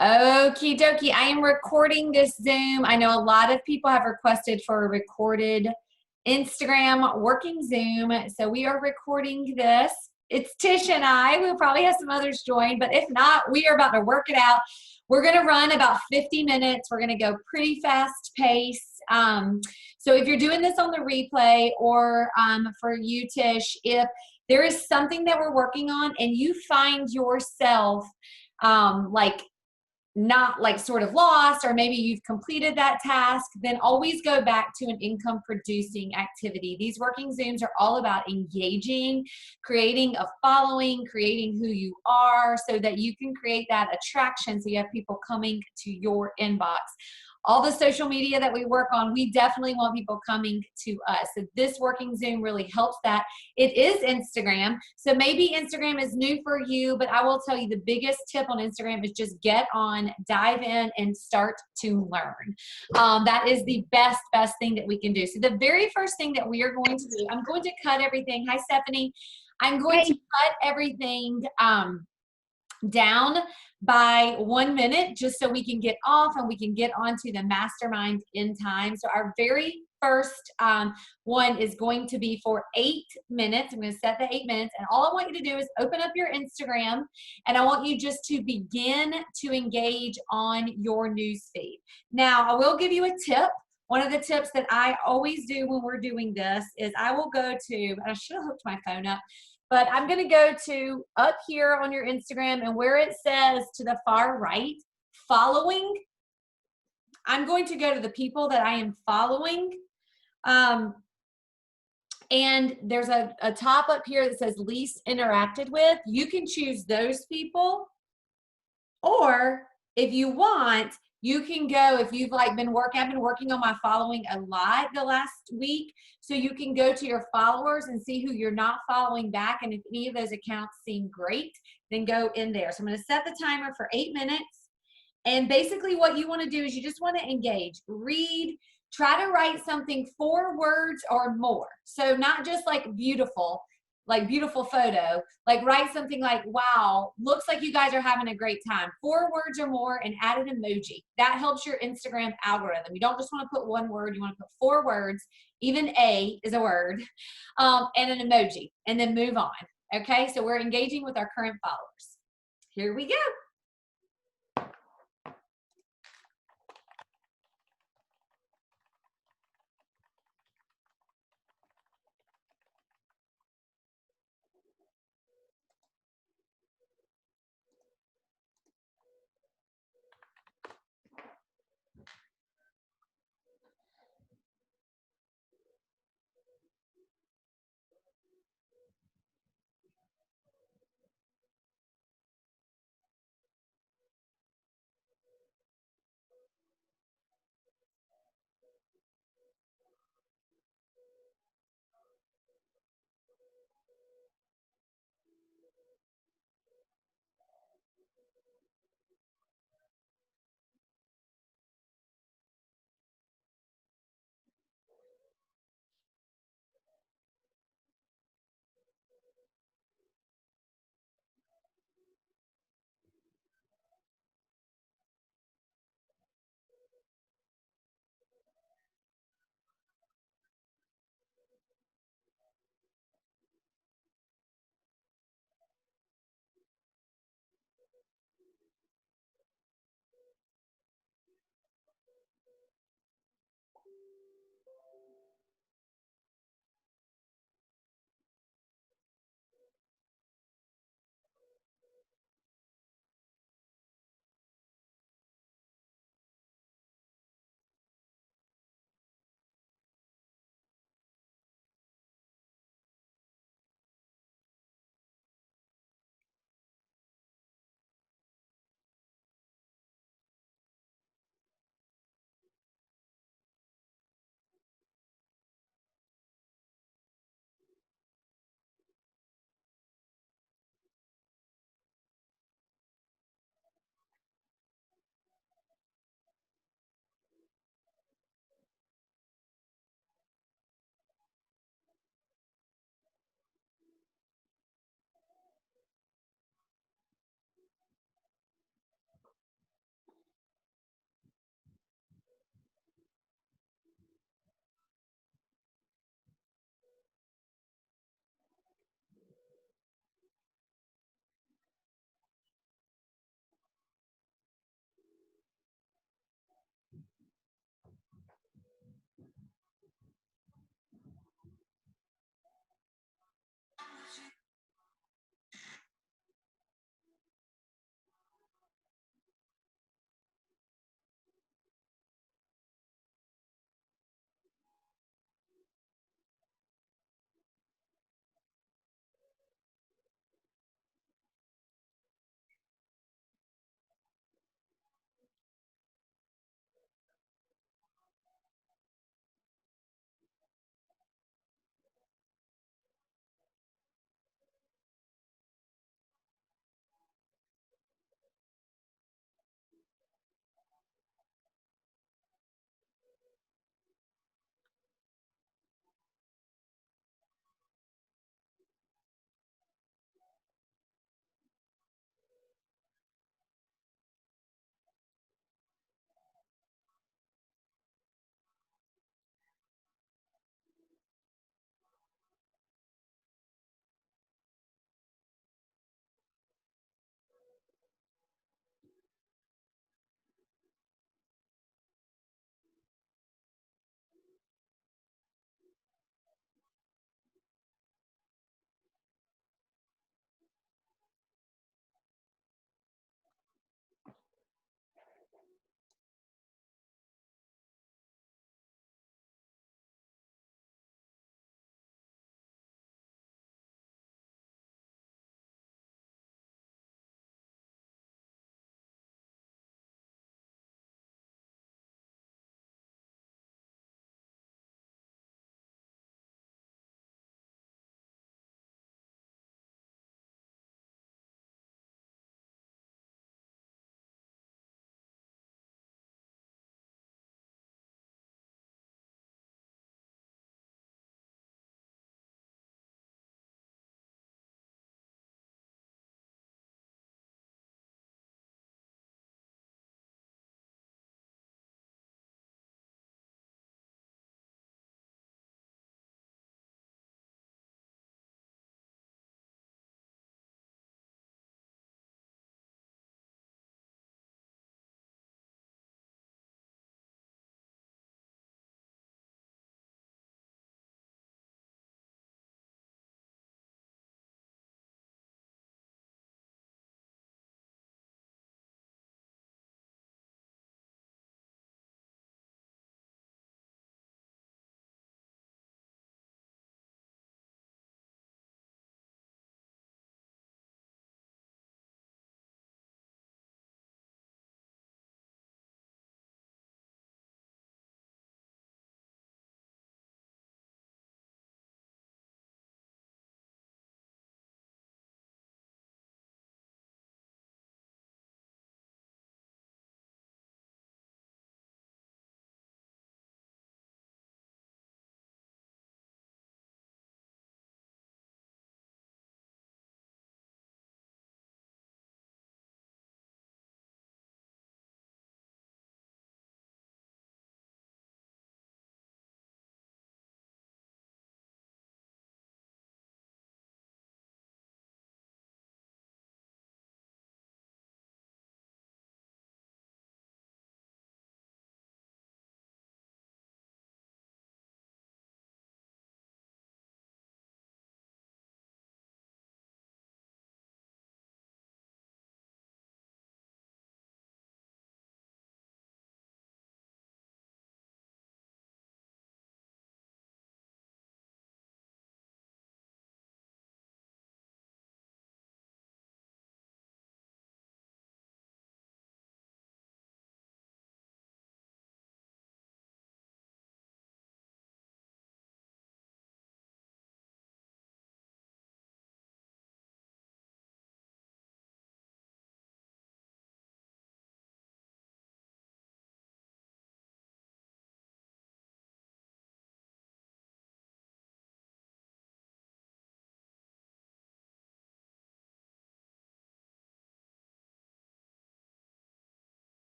Okie dokie. I am recording this Zoom. I know a lot of people have requested for a recorded Instagram working Zoom. So we are recording this. It's Tish and I. We'll probably have some others join, but if not, we are about to work it out. We're going to run about 50 minutes. We're going to go pretty fast pace. So if you're doing this on the replay or for you, Tish, if there is something that we're working on and you find yourself like not like sort of lost, or maybe you've completed that task, then always go back to an income producing activity. These working Zooms are all about engaging, creating a following, creating who you are so that you can create that attraction so you have people coming to your inbox. All the social media that we work on, we definitely want people coming to us. So this working Zoom really helps that. It is Instagram. So maybe Instagram is new for you, but I will tell you the biggest tip on Instagram is just get on, dive in, and start to learn. That is the best thing that we can do. So the very first thing that we are going to do, I'm going to cut everything. Hi, Stephanie. I'm going to cut everything down by 1 minute just so we can get off and we can get onto the mastermind in time. So our very first one is going to be for 8 minutes. I'm going to set the 8 minutes, and all I want you to do is open up your Instagram, and I want you just to begin to engage on your news feed. Now, I will give you a tip. One of the tips that I always do when we're doing this is I will go to, and I should have hooked my phone up, but I'm going to go to up here on your Instagram, and where it says to the far right, following, I'm going to go to the people that I am following. And there's a top up here that says least interacted with. You can choose those people, or if you want, you can go, if you've like I've been working on my following a lot the last week, so you can go to your followers and see who you're not following back, and if any of those accounts seem great, then go in there. So I'm going to set the timer for 8 minutes, and basically what you want to do is you just want to engage, read, try to write something 4 words or more. So not just like beautiful photo, like write something like, wow, looks like you guys are having a great time. 4 words or more, and add an emoji. That helps your Instagram algorithm. You don't just want to put 1 word, you want to put 4 words, even A is a word, and an emoji, and then move on. Okay, so we're engaging with our current followers. Here we go.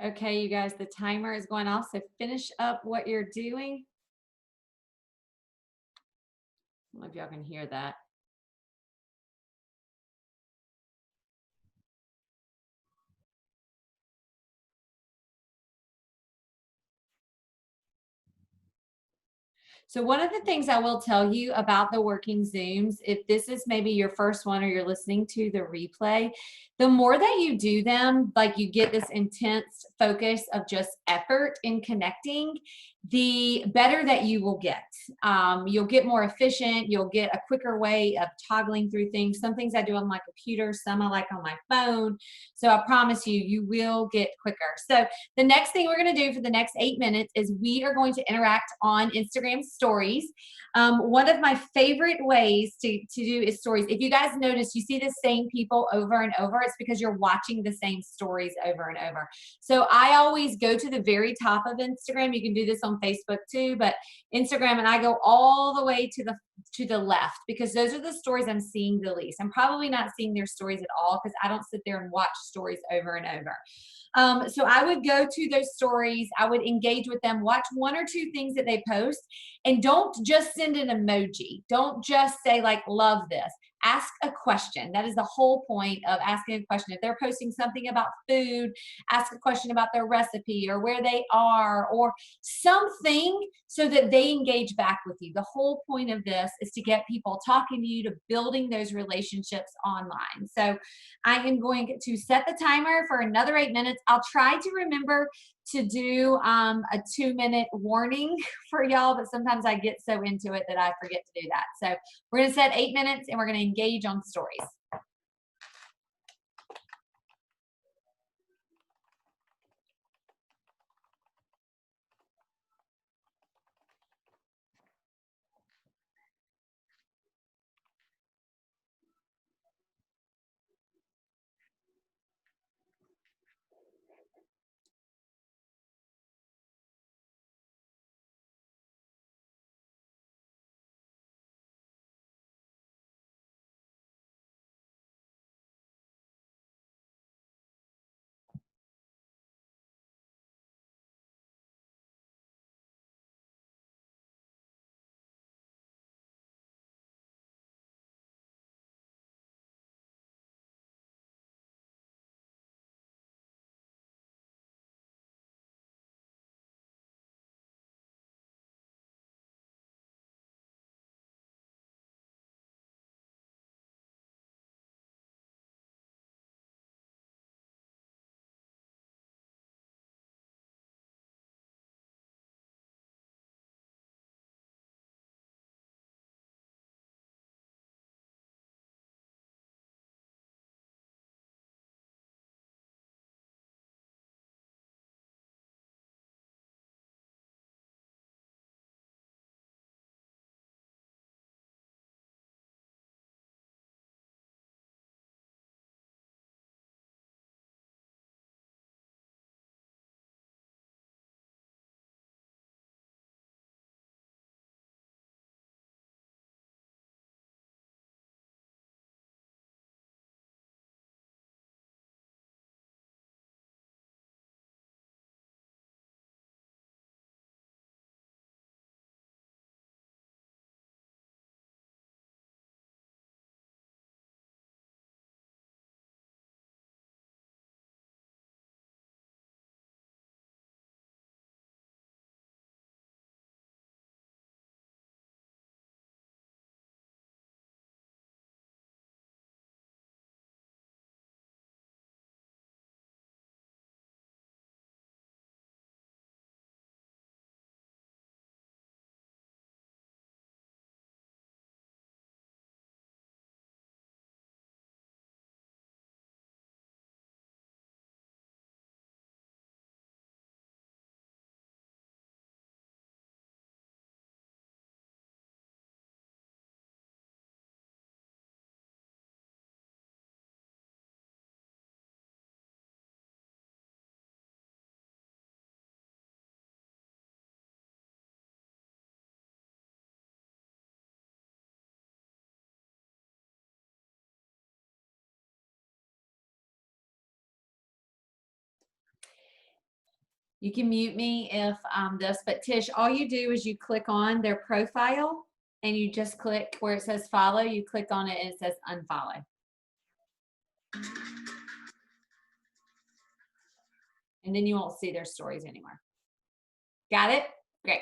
Okay, you guys, the timer is going off, so finish up what you're doing. I don't know if y'all can hear that. So one of the things I will tell you about the working Zooms, if this is maybe your first one or you're listening to the replay, the more that you do them, like you get this intense focus of just effort in connecting, the better that you will get. You'll get more efficient. You'll get a quicker way of toggling through things. Some things I do on my computer, some I like on my phone. So I promise you, you will get quicker. So the next thing we're going to do for the next 8 minutes is we are going to interact on Instagram stories. One of my favorite ways to do is stories. If you guys notice, you see the same people over and over, it's because you're watching the same stories over and over. So I always go to the very top of Instagram. You can do this on Facebook too, but Instagram, and I go all the way to the left because those are the stories I'm seeing the least. I'm probably not seeing their stories at all because I don't sit there and watch stories over and over. So I would go to those stories, I would engage with them, watch one or two things that they post, and don't just send an emoji. Don't just say, like, love this. Ask a question. That is the whole point of asking a question. If they're posting something about food, ask a question about their recipe or where they are or something so that they engage back with you. The whole point of this is to get people talking to you, to building those relationships online. So I am going to set the timer for another 8 minutes. I'll try to remember to do a 2-minute warning for y'all, but sometimes I get so into it that I forget to do that. So we're going to set 8 minutes and we're going to engage on stories. You can mute me if this, but Tish, all you do is you click on their profile and you just click where it says follow, you click on it and it says unfollow. And then you won't see their stories anymore. Got it? Great.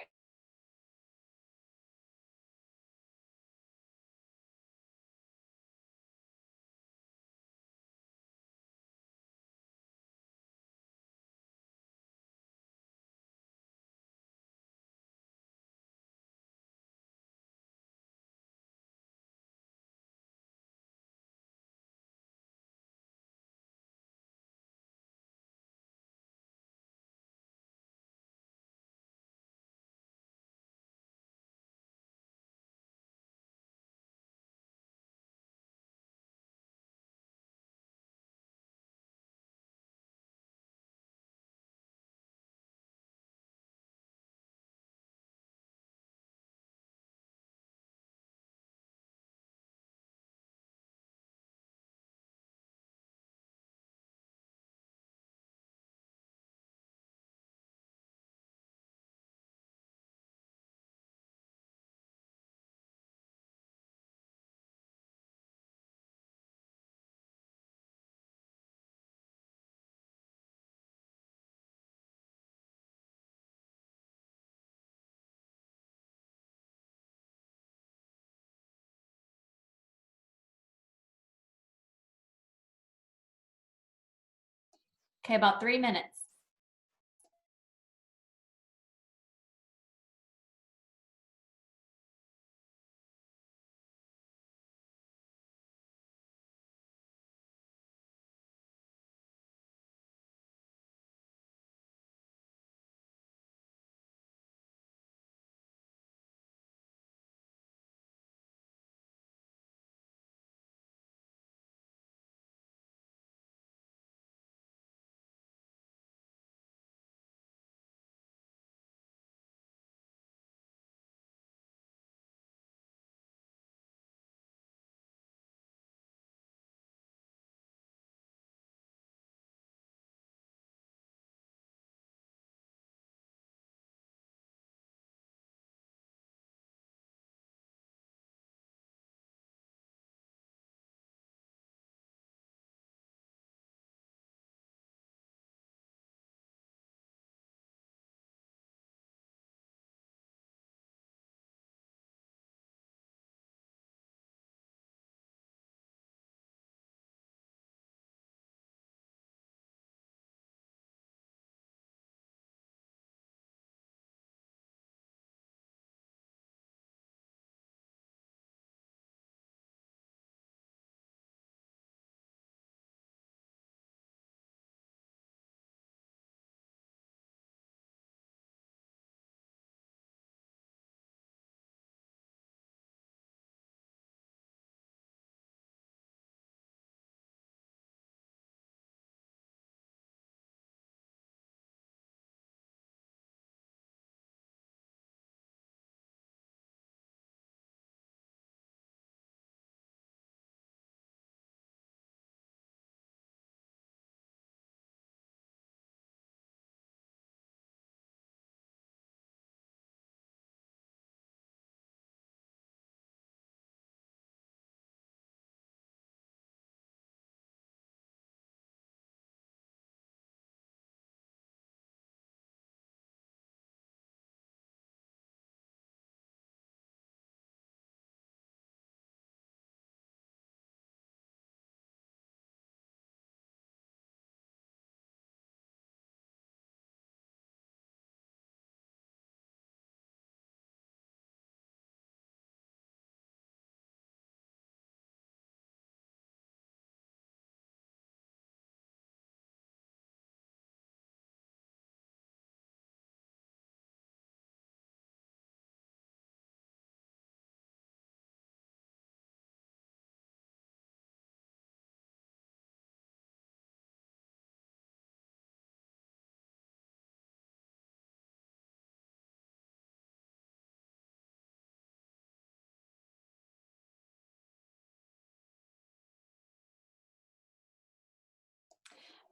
Okay, about 3 minutes.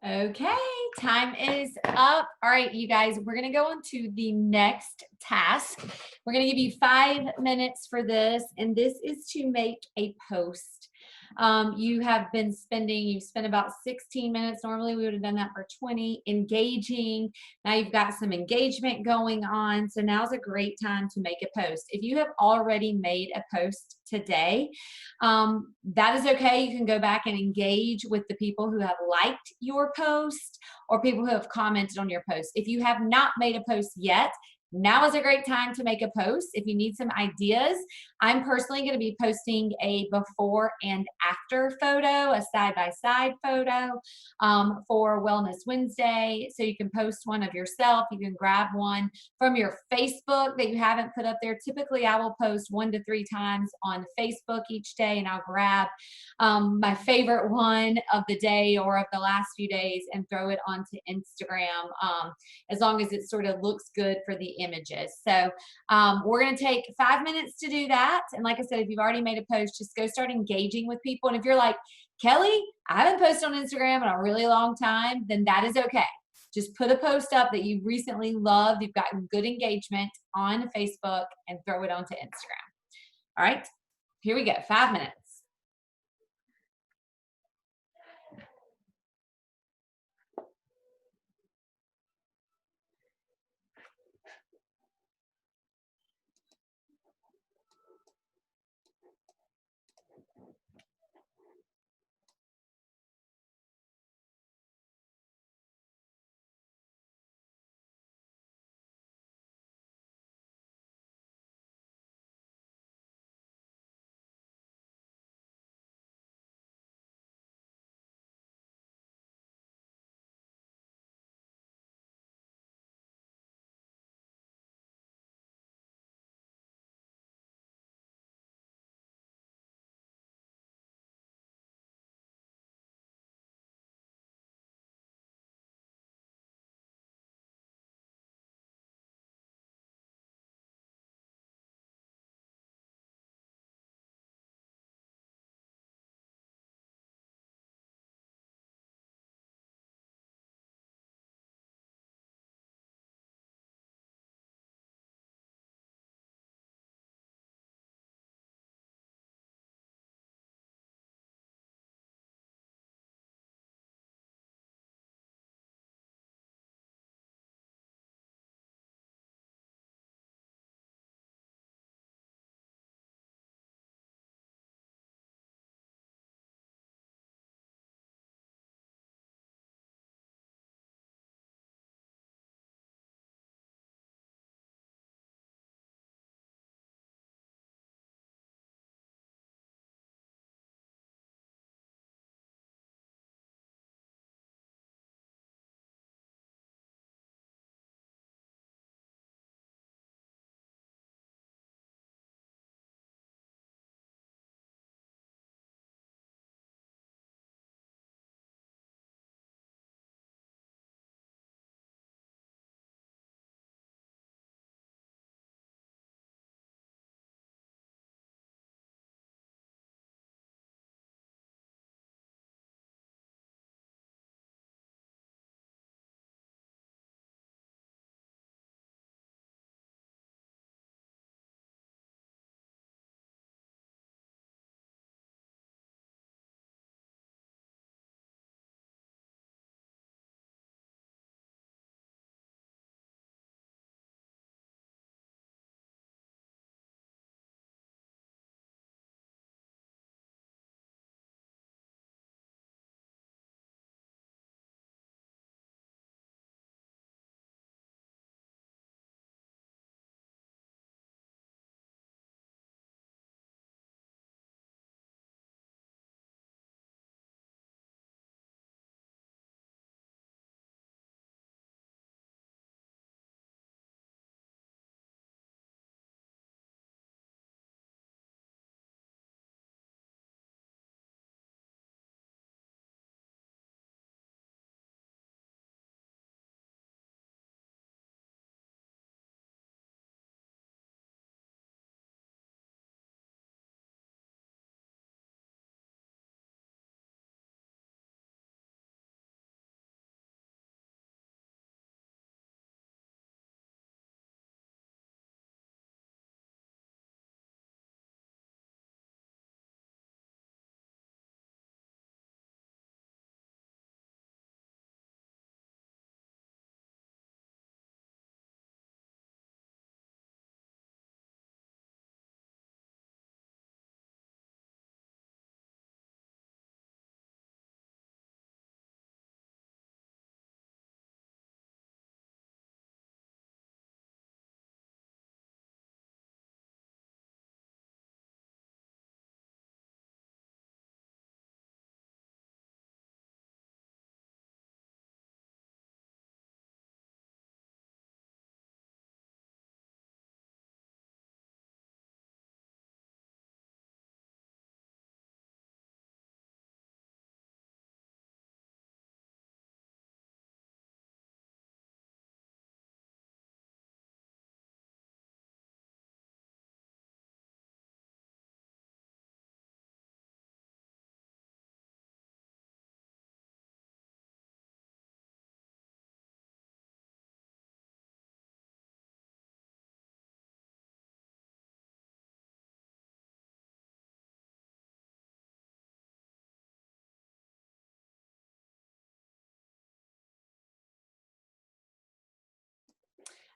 Okay, time is up. All right, you guys, we're going to go on to the next task. We're going to give you 5 minutes for this, and this is to make a post. You spent about 16 minutes. Normally we would have done that for 20, engaging. Now you've got some engagement going on. So now's a great time to make a post. If you have already made a post today, that is okay. You can go back and engage with the people who have liked your post or people who have commented on your post. If you have not made a post yet, now is a great time to make a post. If you need some ideas, I'm personally going to be posting a before and after photo, a side-by-side photo for Wellness Wednesday. So you can post one of yourself. You can grab one from your Facebook that you haven't put up there. Typically, I will post 1 to 3 times on Facebook each day, and I'll grab my favorite one of the day or of the last few days and throw it onto Instagram, as long as it sort of looks good for the images. So we're going to take 5 minutes to do that. And like I said, if you've already made a post, just go start engaging with people. And if you're like, Kelly, I haven't posted on Instagram in a really long time, then that is okay. Just put a post up that you recently loved, you've gotten good engagement on Facebook, and throw it onto Instagram. All right, here we go, 5 minutes.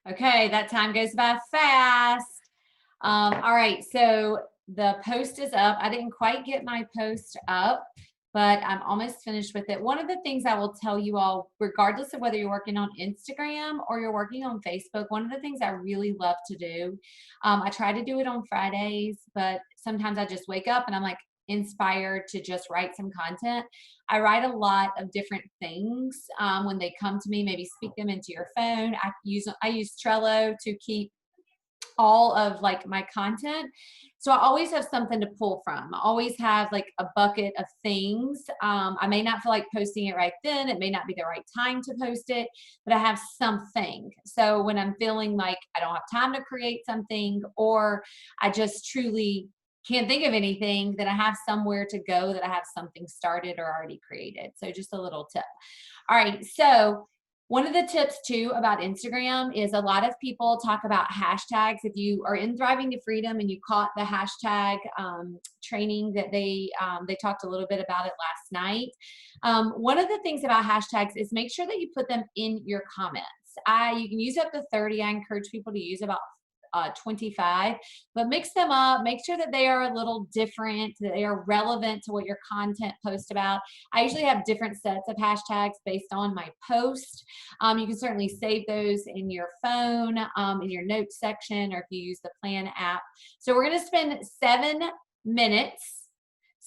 Okay, that time goes by fast. All right, so the post is up. I didn't quite get my post up, but I'm almost finished with it. One of the things I will tell you all, regardless of whether you're working on Instagram or you're working on Facebook, one of the things I really love to do, I try to do it on Fridays, but sometimes I just wake up and I'm like inspired to just write some content. I write a lot of different things when they come to me. Maybe speak them into your phone. I use Trello to keep all of like my content. So I always have something to pull from. I always have like a bucket of things. I may not feel like posting it right then. It may not be the right time to post it, but I have something. So when I'm feeling like I don't have time to create something, or I just truly can't think of anything, then I have somewhere to go, that I have something started or already created. So just a little tip. All right. So one of the tips too about Instagram is a lot of people talk about hashtags. If you are in Thriving to Freedom and you caught the hashtag training that they talked a little bit about it last night. One of the things about hashtags is make sure that you put them in your comments. You can use up to 30. I encourage people to use about 25, but mix them up, make sure that they are a little different, that they are relevant to what your content post about. I usually have different sets of hashtags based on my post. You can certainly save those in your phone, in your notes section, or if you use the Plan app. So we're going to spend 7 minutes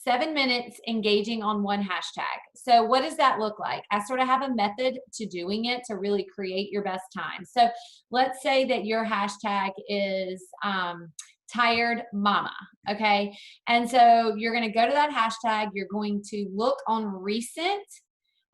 7 minutes engaging on one hashtag. So what does that look like? I sort of have a method to doing it to really create your best time. So let's say that your hashtag is tired mama. Okay. And so you're going to go to that hashtag. You're going to look on recent.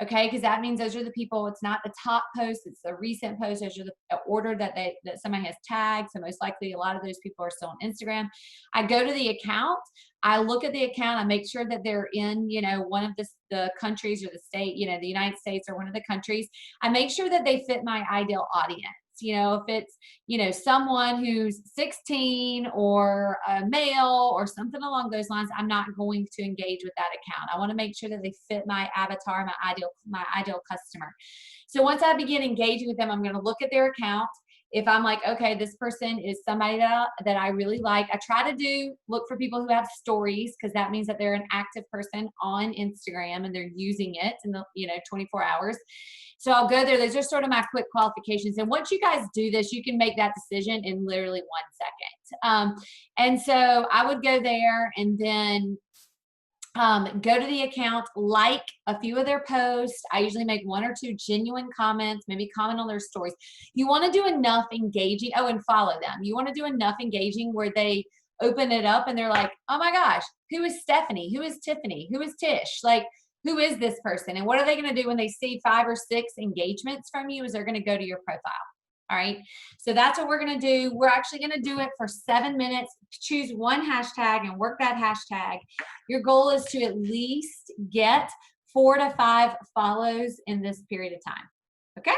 Okay, because that means those are the people. It's not the top post; it's the recent post. Those are the order that somebody has tagged. So most likely, a lot of those people are still on Instagram. I go to the account. I look at the account. I make sure that they're in, one of the countries or the state, the United States or one of the countries. I make sure that they fit my ideal audience. If it's, someone who's 16 or a male or something along those lines, I'm not going to engage with that account. I want to make sure that they fit my avatar, my ideal customer. So once I begin engaging with them, I'm going to look at their account. If I'm like, okay, this person is somebody that I really like, I try to look for people who have stories, because that means that they're an active person on Instagram and they're using it in the 24 hours. So I'll go there. Those are sort of my quick qualifications. And once you guys do this, you can make that decision in literally 1 second. And so I would go there and then go to the account, like a few of their posts. I usually make 1 or 2 genuine comments, maybe comment on their stories. You want to do enough engaging. Oh, and follow them. You want to do enough engaging where they open it up and they're like, oh my gosh, who is Stephanie? Who is Tiffany? Who is Tish? Like, who is this person? And what are they going to do when they see 5 or 6 engagements from you? Is they're going to go to your profile. All right. So that's what we're going to do. We're actually going to do it for 7 minutes. Choose one hashtag and work that hashtag. Your goal is to at least get 4 to 5 follows in this period of time. Okay.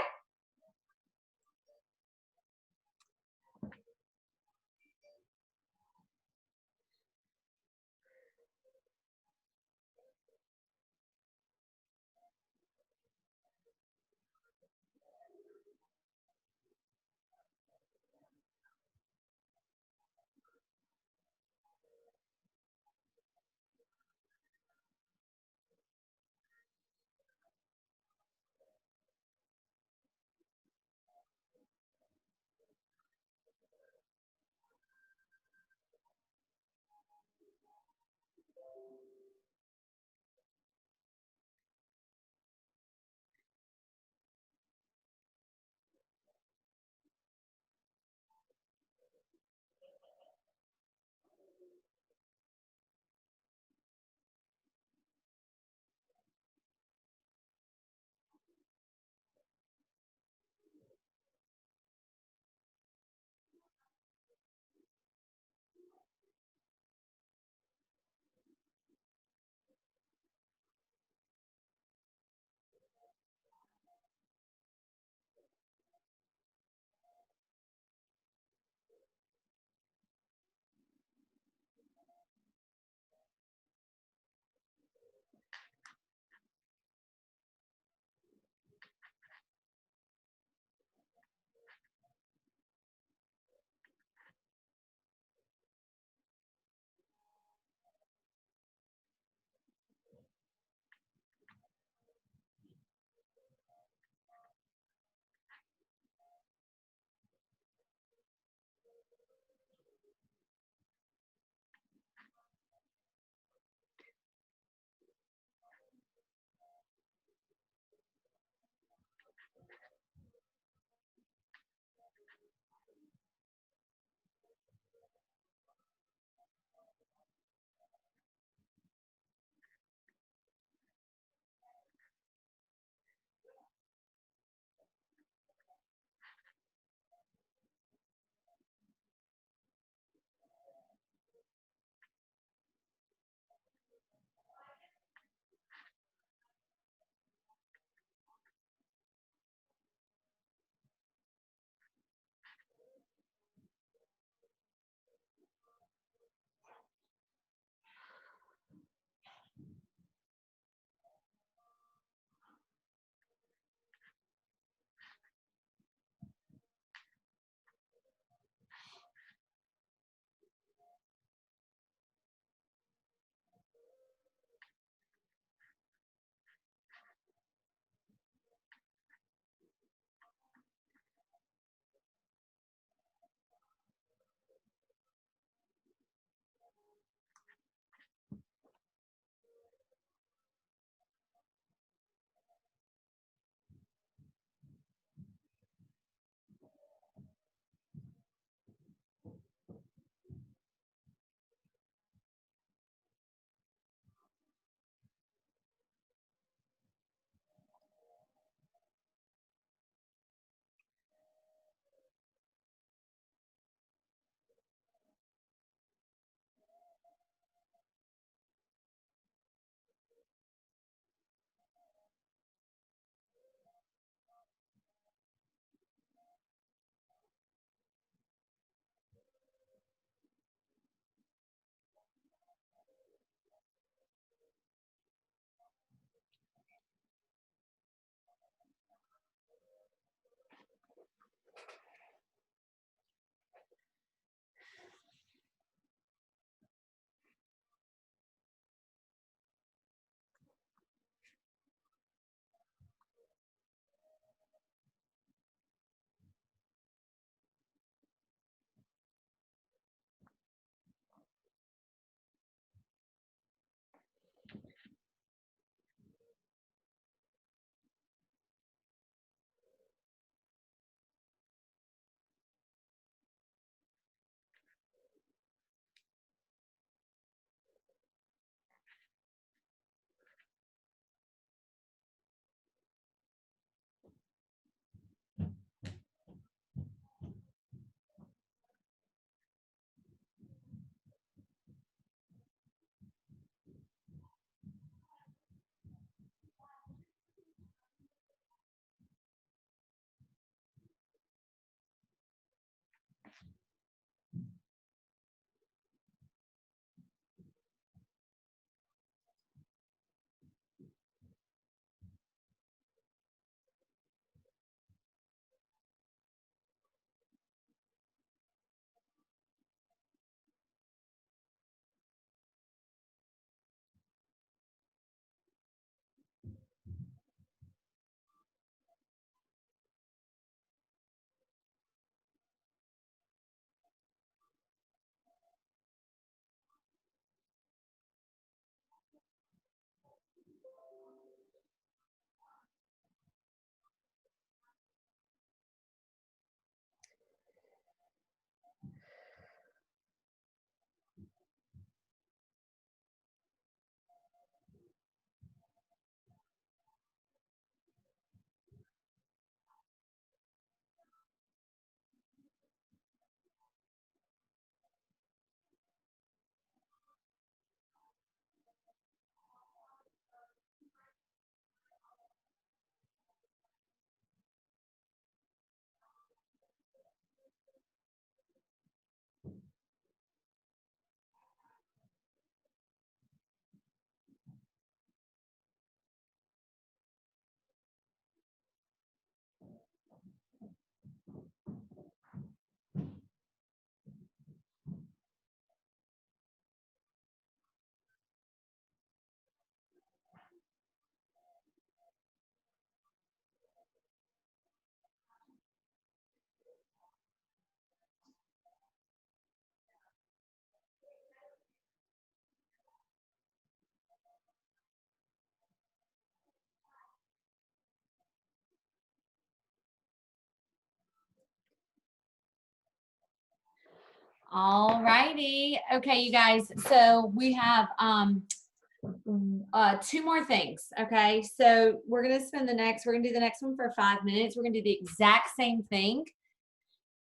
All righty. Okay, you guys. So we have two more things. Okay, so we're gonna do the next one for 5 minutes. We're gonna do the exact same thing,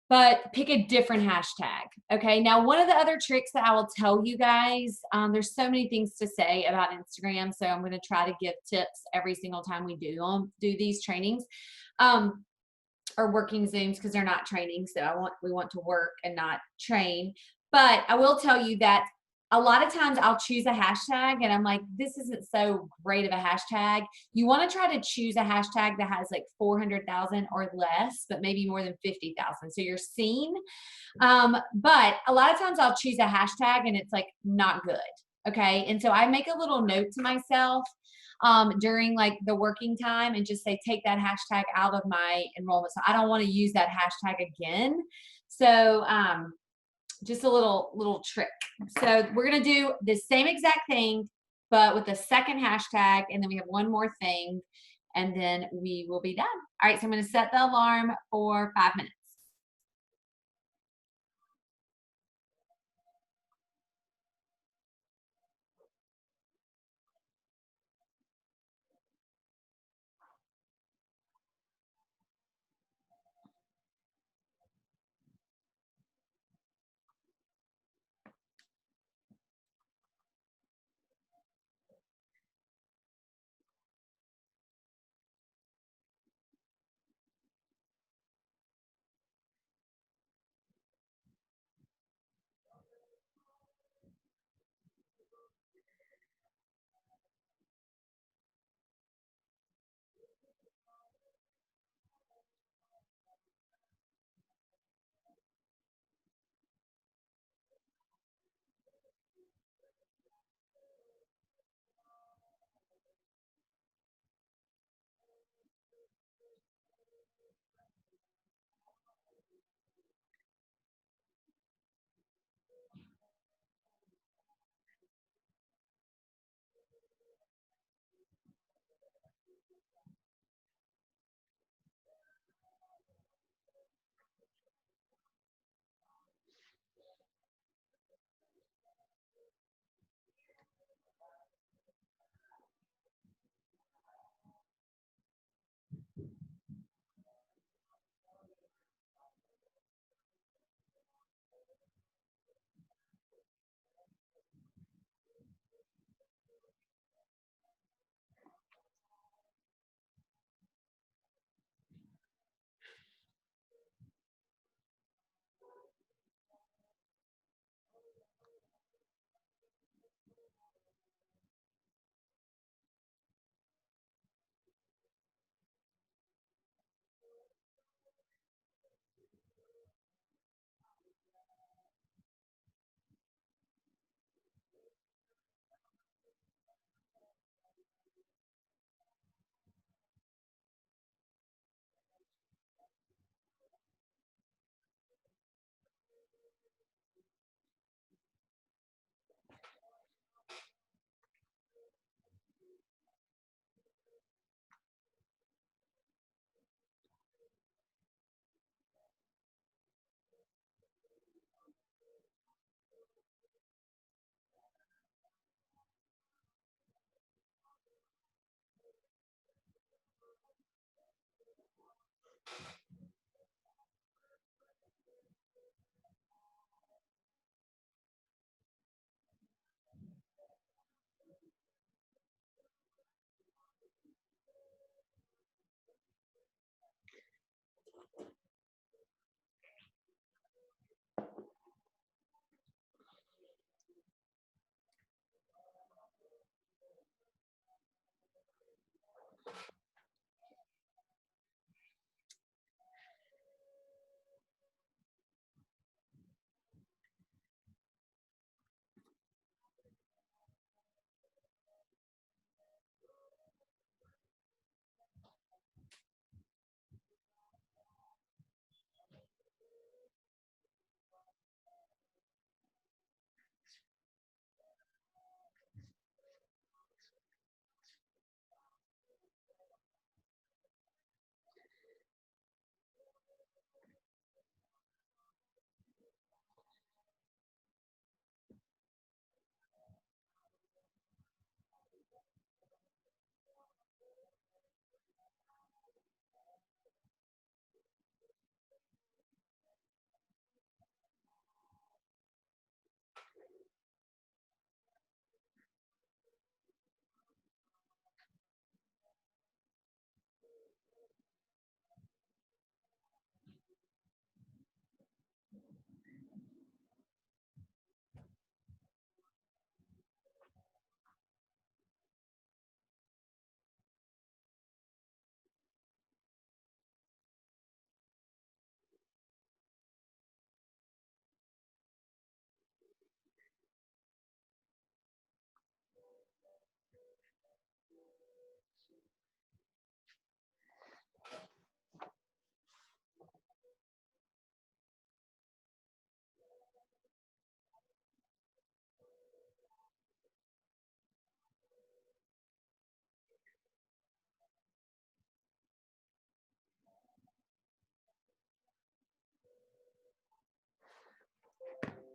but pick a different hashtag. Okay, now one of the other tricks that I will tell you guys, there's so many things to say about Instagram, so I'm going to try to give tips every single time we do these trainings, um, or working Zooms, because they're not training. So we want to work and not train. But I will tell you that a lot of times I'll choose a hashtag and I'm like, this isn't so great of a hashtag. You want to try to choose a hashtag that has like 400,000 or less, but maybe more than 50,000. So you're seen. But a lot of times I'll choose a hashtag and it's like not good. Okay. And so I make a little note to myself during like the working time and just say, take that hashtag out of my enrollment. So I don't want to use that hashtag again. So just a little trick. So we're going to do the same exact thing, but with the second hashtag. And then we have one more thing and then we will be done. All right. So I'm going to set the alarm for 5 minutes.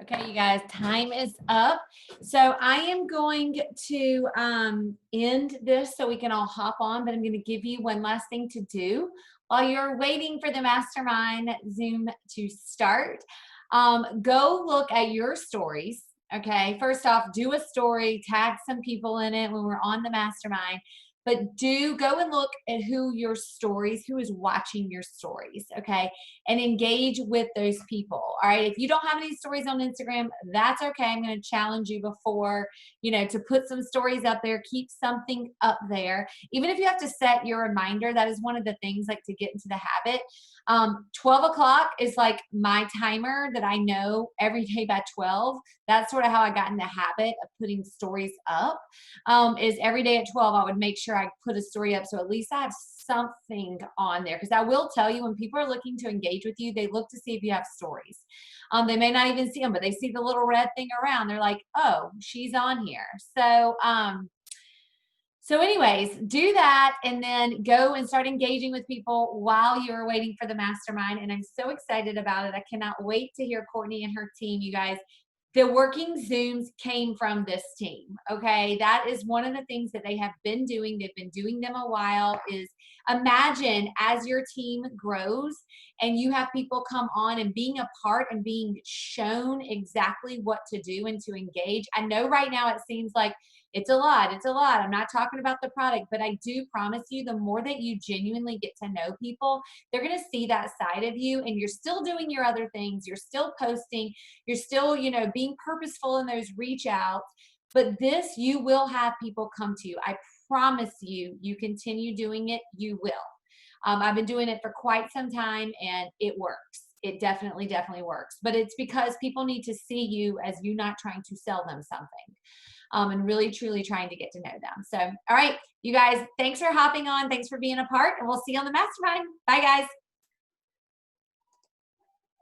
Okay, you guys, time is up. So I am going to end this so we can all hop on, but I'm going to give you one last thing to do while you're waiting for the mastermind Zoom to start. Go look at your stories. Okay, first off, do a story, tag some people in it when we're on the mastermind. But do go and look at who is watching your stories, okay? And engage with those people. All right. If you don't have any stories on Instagram, that's okay. I'm going to challenge you before, to put some stories up there, keep something up there. Even if you have to set your reminder, that is one of the things like to get into the habit. 12 o'clock is like my timer that I know every day by 12. That's sort of how I got in the habit of putting stories up. Is every day at 12, I would make sure I put a story up. So at least I have something on there. Because I will tell you, when people are looking to engage with you, they look to see if you have stories. They may not even see them, but they see the little red thing around. They're like, oh, she's on here. So anyways, do that and then go and start engaging with people while you're waiting for the mastermind. And I'm so excited about it. I cannot wait to hear Courtney and her team, you guys. The working Zooms came from this team. Okay. That is one of the things that they have been doing. They've been doing them a while. Is imagine as your team grows and you have people come on and being a part and being shown exactly what to do and to engage. I know right now it seems like it's a lot. It's a lot. I'm not talking about the product, but I do promise you, the more that you genuinely get to know people, they're going to see that side of you, and you're still doing your other things. You're still posting. You're still, being purposeful in those reach outs. But this, you will have people come to you. I promise you, you continue doing it, you will. I've been doing it for quite some time and it works. It definitely, definitely works. But it's because people need to see you as you not trying to sell them something. And really, truly trying to get to know them. So, all right, you guys, thanks for hopping on. Thanks for being a part, and we'll see you on the mastermind. Bye, guys.